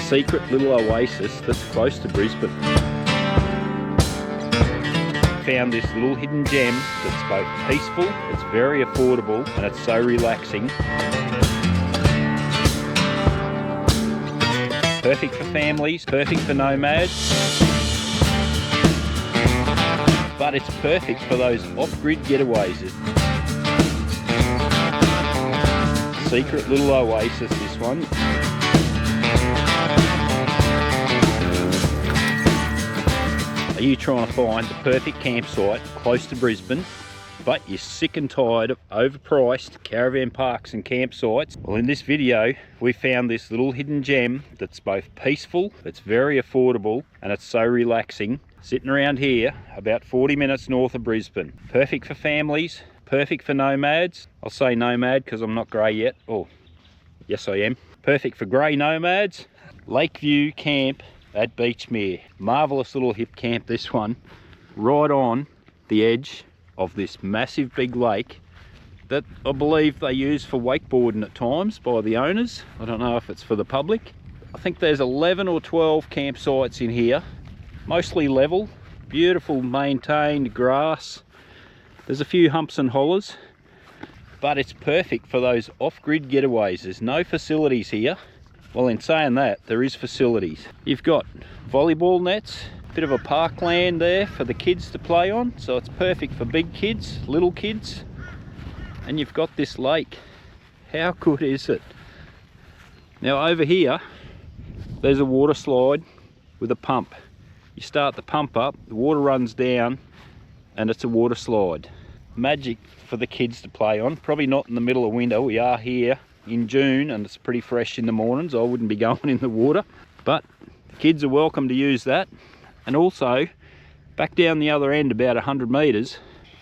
secret little oasis that's close to Brisbane. Found this little hidden gem that's both peaceful, it's very affordable, and it's so relaxing. Perfect for families, perfect for nomads, but it's perfect for those off-grid getaways. Secret little oasis, this one. Are you trying to find the perfect campsite close to Brisbane, but you're sick and tired of overpriced caravan parks and campsites? Well, in this video we found this little hidden gem that's both peaceful, it's very affordable, and it's so relaxing, sitting around here about 40 minutes north of Brisbane. Perfect for families, perfect for nomads. I'll say nomad because I'm not grey yet. Oh, yes I am. Perfect for grey nomads. Lakeview Camp at Beachmere. Marvellous little hip camp, this one, right on the edge of this massive big lake that I believe they use for wakeboarding at times by the owners. I don't know if it's for the public. I think there's 11 or 12 campsites in here, mostly level, beautiful maintained grass. There's a few humps and hollers, but it's perfect for those off-grid getaways. There's no facilities here. Well, in saying that, there is facilities. You've got volleyball nets, bit of a parkland there for the kids to play on, so it's perfect for big kids, little kids. And you've got this lake. How good is it? Now over here, there's a water slide with a pump. You start the pump up, the water runs down, and it's a water slide. Magic for the kids to play on. Probably not in the middle of winter. We are here in June and it's pretty fresh in the mornings. I wouldn't be going in the water, but the kids are welcome to use that. And also back down the other end about 100 meters,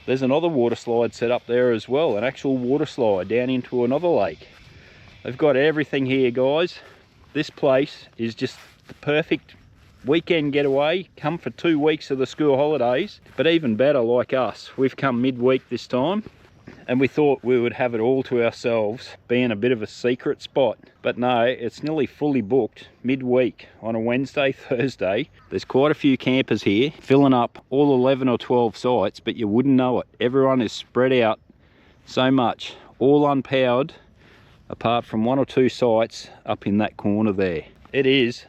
there's another water slide set up there as well, an actual water slide down into another lake. They've got everything here, guys. This place is just the perfect weekend getaway. Come for 2 weeks of the school holidays, but even better, like us, we've come midweek this time and we thought we would have it all to ourselves, being a bit of a secret spot. But no, it's nearly fully booked midweek on a Wednesday, Thursday. There's quite a few campers here filling up all 11 or 12 sites, but you wouldn't know it. Everyone is spread out so much, all unpowered, apart from 1 or 2 sites up in that corner there. It is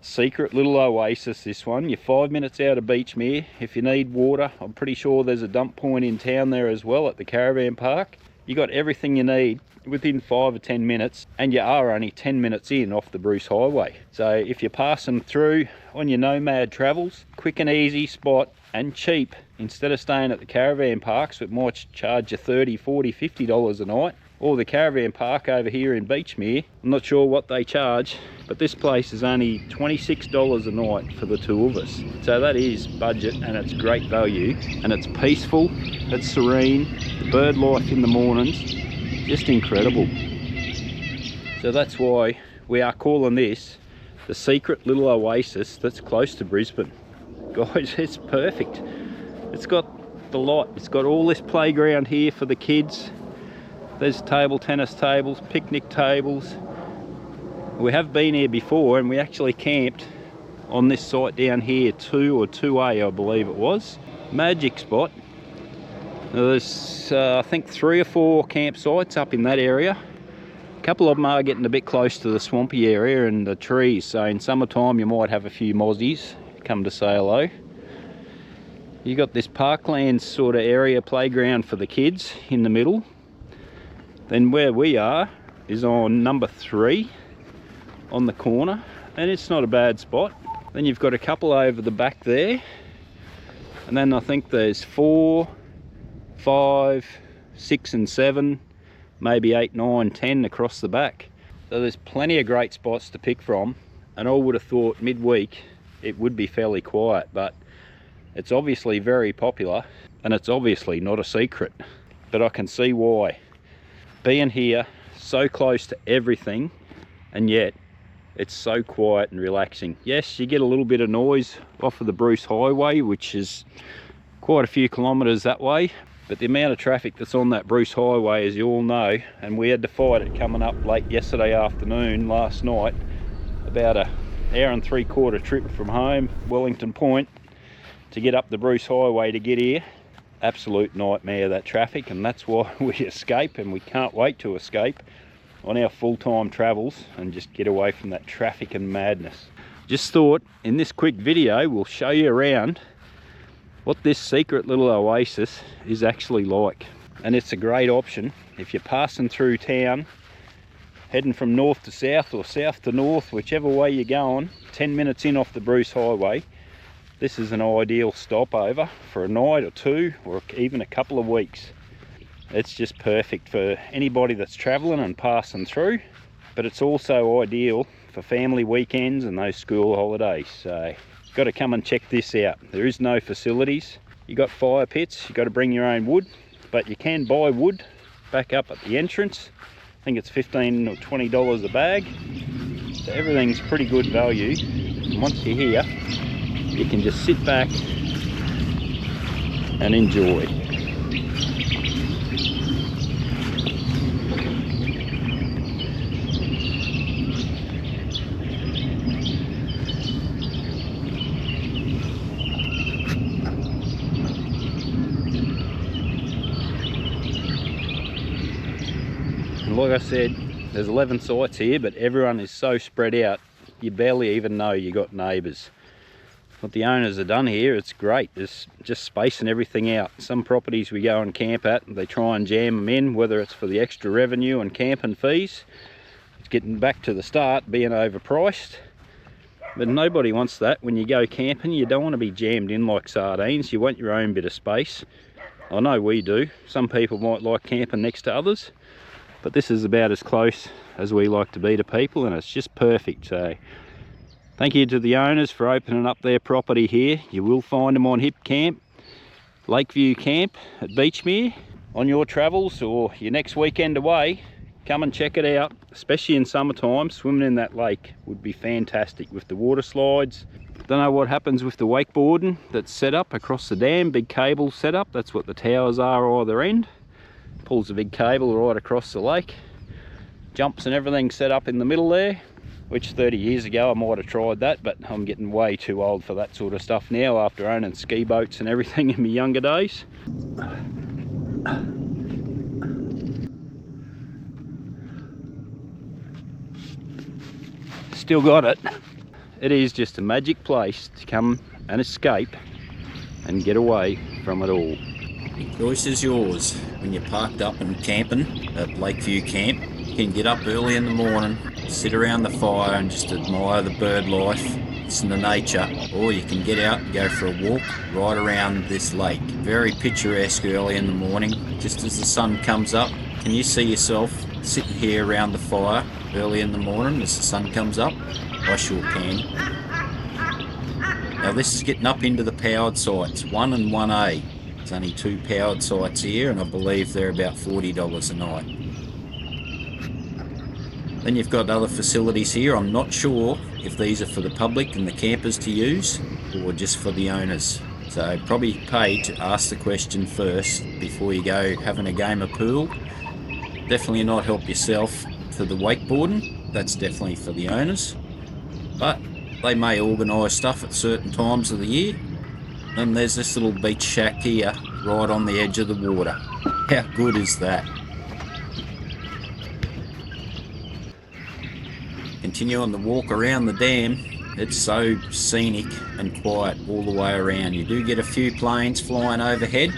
secret little oasis, this one. You're 5 minutes out of Beachmere. If you need water, I'm pretty sure there's a dump point in town there as well at the caravan park. You got everything you need within 5 or 10 minutes, and you are only 10 minutes in off the Bruce Highway. So if you're passing through on your nomad travels, quick and easy spot and cheap. Instead of staying at the caravan parks, it might charge you $30, $40, $50 a night, or the caravan park over here in Beachmere. I'm not sure what they charge, but this place is only $26 a night for the 2 of us. So that is budget, and it's great value, and it's peaceful, it's serene, the bird life in the mornings, just incredible. So that's why we are calling this the secret little oasis that's close to Brisbane. Guys, it's perfect. It's got the lot, it's got all this playground here for the kids. There's table tennis tables, picnic tables. We have been here before, and we actually camped on this site down here, 2 or 2A I believe it was. Magic spot. Now there's I think 3 or 4 campsites up in that area. A couple of them are getting a bit close to the swampy area and the trees, so in summertime you might have a few mozzies come to say hello. You got this parkland sort of area, playground for the kids in the middle. Then where we are is on number 3 on the corner, and it's not a bad spot. Then you've got a couple over the back there, and then I think there's 4, 5, 6 and 7, maybe 8, 9, 10 across the back. So there's plenty of great spots to pick from, and I would have thought midweek it would be fairly quiet, but it's obviously very popular, and it's obviously not a secret, but I can see why. Being here so close to everything, and yet it's so quiet and relaxing. Yes, you get a little bit of noise off of the Bruce Highway, which is quite a few kilometres that way, but the amount of traffic that's on that Bruce Highway, as you all know, and we had to fight it coming up late yesterday afternoon, last night, about a hour and 3/4 trip from home, Wellington Point, to get up the Bruce Highway to get here. Absolute nightmare, that traffic, and that's why we escape, and we can't wait to escape on our full-time travels and just get away from that traffic and madness. Just thought in this quick video we'll show you around what this secret little oasis is actually like. And it's a great option if you're passing through town, heading from north to south or south to north, whichever way you're going, 10 minutes in off the Bruce Highway. This is an ideal stopover for a night or two, or even a couple of weeks. It's just perfect for anybody that's traveling and passing through, but it's also ideal for family weekends and those school holidays. So you've got to come and check this out. There is no facilities. You got fire pits, you've got to bring your own wood, but you can buy wood back up at the entrance. I think it's $15 or $20 a bag. So everything's pretty good value. And once you're here, you can just sit back and enjoy. And like I said, there's 11 sites here, but everyone is so spread out, you barely even know you got neighbours. What the owners have done here, it's great. It's just spacing everything out. Some properties we go and camp at, they try and jam them in, whether it's for the extra revenue and camping fees. It's getting back to the start, being overpriced. But nobody wants that. When you go camping, you don't want to be jammed in like sardines. You want your own bit of space. I know we do. Some people might like camping next to others, but this is about as close as we like to be to people, and it's just perfect. So thank you to the owners for opening up their property here. You will find them on Hip Camp, Lakeview Camp at Beachmere. On your travels or your next weekend away, come and check it out. Especially in summertime, swimming in that lake would be fantastic with the water slides. Don't know what happens with the wakeboarding that's set up across the dam, big cable set up. That's what the towers are either end. Pulls a big cable right across the lake. Jumps and everything set up in the middle there, which 30 years ago I might have tried that, but I'm getting way too old for that sort of stuff now after owning ski boats and everything in my younger days. Still got it. It is just a magic place to come and escape and get away from it all. The choice is yours. When you're parked up and camping at Lakeview Camp, you can get up early in the morning, sit around the fire and just admire the bird life, listen to nature, or you can get out and go for a walk right around this lake. Very picturesque early in the morning, just as the sun comes up. Can you see yourself sitting here around the fire early in the morning as the sun comes up? I sure can. Now this is getting up into the powered sites, 1 and 1A. There's only 2 powered sites here, and I believe they're about $40 a night. Then you've got other facilities here. I'm not sure if these are for the public and the campers to use or just for the owners. So probably pay to ask the question first before you go having a game of pool. Definitely not help yourself for the wakeboarding. That's definitely for the owners. But they may organise stuff at certain times of the year. And there's this little beach shack here right on the edge of the water. How good is that? Continue on the walk around the dam. It's so scenic and quiet all the way around. You do get a few planes flying overhead.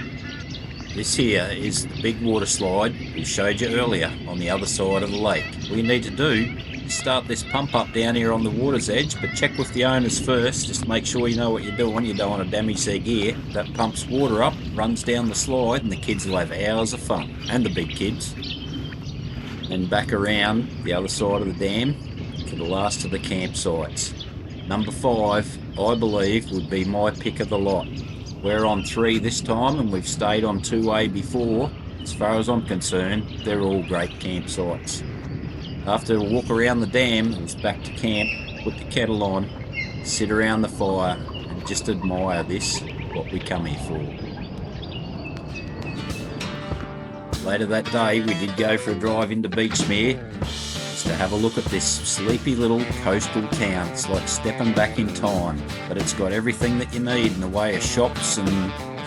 This here is the big water slide we showed you earlier on the other side of the lake. All you need to do is start this pump up down here on the water's edge, but check with the owners first. Just make sure you know what you're doing. You don't want to damage their gear. That pumps water up, runs down the slide, and the kids will have hours of fun, and the big kids. And back around the other side of the dam to the last of the campsites. Number 5, I believe, would be my pick of the lot. We're on 3 this time, and we've stayed on 2A before. As far as I'm concerned, they're all great campsites. After a walk around the dam, it's back to camp, put the kettle on, sit around the fire, and just admire this, what we come here for. Later that day, we did go for a drive into Beachmere, is to have a look at this sleepy little coastal town. It's like stepping back in time, but it's got everything that you need in the way of shops and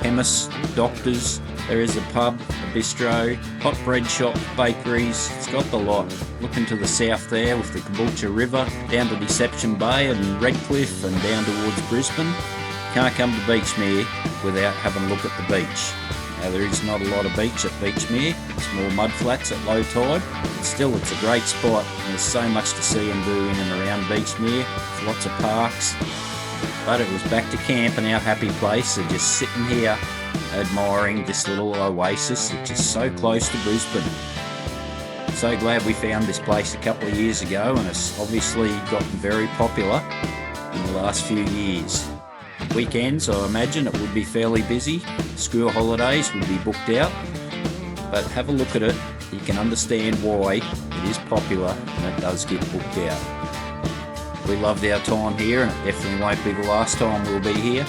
chemists, doctors. There is a pub, a bistro, hot bread shop, bakeries. It's got the lot. Looking to the south there with the Caboolture River, down to Deception Bay and Redcliffe and down towards Brisbane. Can't come to Beachmere without having a look at the beach. Now, there is not a lot of beach at Beachmere. It's more mud flats at low tide. But still, it's a great spot. And there's so much to see and do in and around Beachmere. There's lots of parks. But it was back to camp and our happy place, and just sitting here admiring this little oasis which is so close to Brisbane. So glad we found this place a couple of years ago, and it's obviously gotten very popular in the last few years. Weekends, I imagine it would be fairly busy. School holidays would be booked out, but have a look at it. You can understand why it is popular and it does get booked out. We loved our time here, and it definitely won't be the last time we'll be here.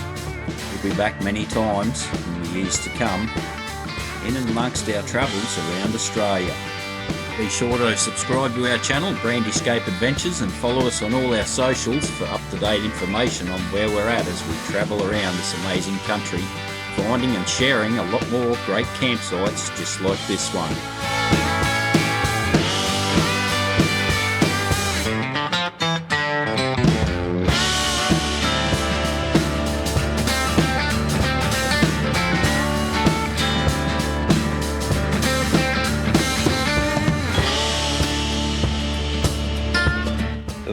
We'll be back many times in the years to come, in and amongst our travels around Australia. Be sure to subscribe to our channel, Brandyscape Adventures, and follow us on all our socials for up-to-date information on where we're at as we travel around this amazing country, finding and sharing a lot more great campsites just like this one.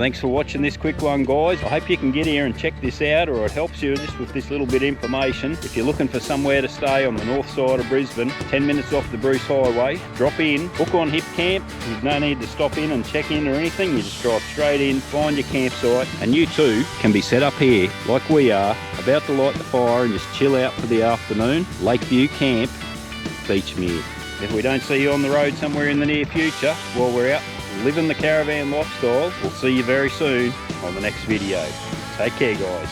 Thanks for watching this quick one, guys. I hope you can get here and check this out, or it helps you just with this little bit of information. If you're looking for somewhere to stay on the north side of Brisbane, 10 minutes off the Bruce Highway, drop in, book on Hip Camp. There's no need to stop in and check in or anything. You just drive straight in, find your campsite, and you too can be set up here like we are, about to light the fire and just chill out for the afternoon. Lakeview Camp, Beachmere. If we don't see you on the road somewhere in the near future while we're out living the caravan lifestyle, we'll see you very soon on the next video. Take care, guys.